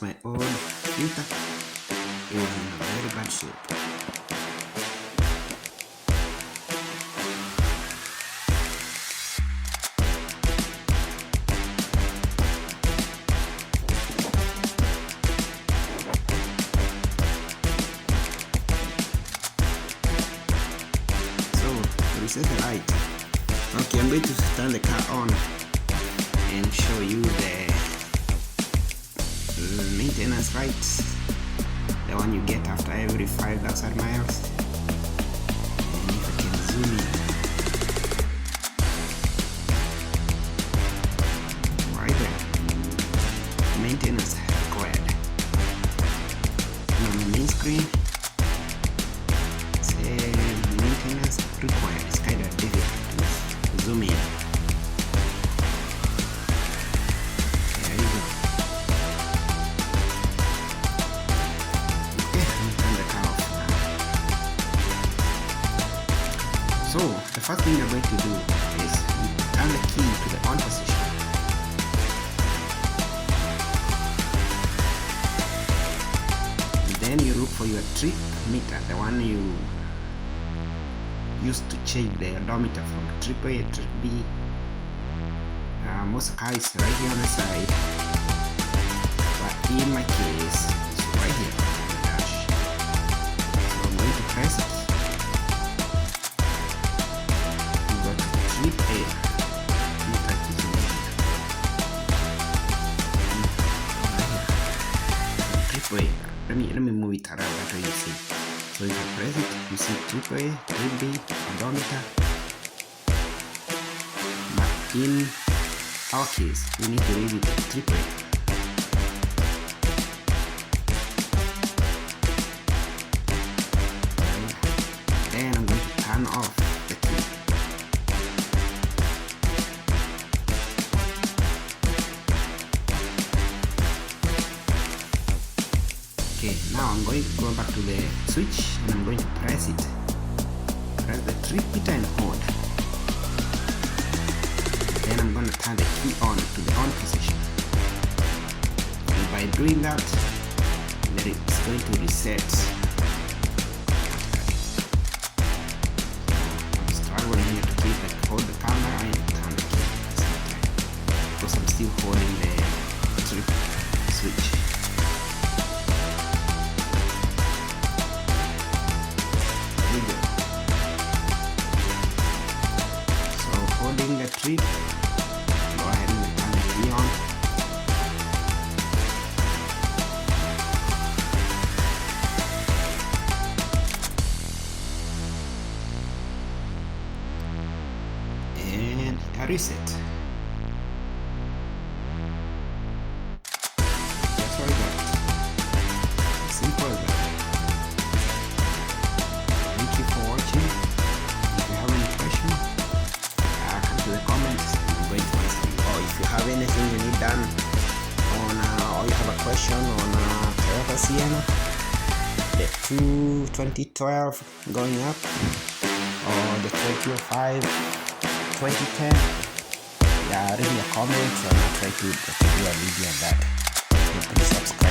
my old computer. It was in a very bad shape. Reset the light. Okay, I'm going to turn the car on and show you the maintenance lights, the one you get after every 5,000 miles. And if I can zoom in, right there, maintenance required. And on the main screen, maintenance required. It's kind of difficult to zoom in. There you go. Okay, I'm turn the car off now. So the first thing you're going to do is you turn the key to the on position. And then you look for your trip meter, the one you used to change the odometer from trip A to trip B. Most cars is right here on the side, but in my case it's right here on the dash. So I'm going to press it. We got trip A. Trip A. Let me move it around that way you see. So if I press it, you see trip A, trip B, odometer. But in our case, we need to read it at trip A. Then I'm going to turn off the key. Okay, now I'm going to go back to the switch and I'm going to press it. Press the trip meter and hold. Then I'm going to turn the key on to the on position. And by doing that, then it's going to reset. I'm struggling here to keep it, hold the camera and turn the key at the same time, because I'm still holding the trip switch. Holding the trip, go ahead and turn the key on. And a reset. That's all I got. Simple as that. Thank you for watching. If you have any questions, the comments, I'm going to answer you. Or if you have anything you need done on or you have a question on Toyota Sienna, the 2012 going up, or the 2005 2010, yeah, leave me a comment and I'll try to do a video on that. So please subscribe.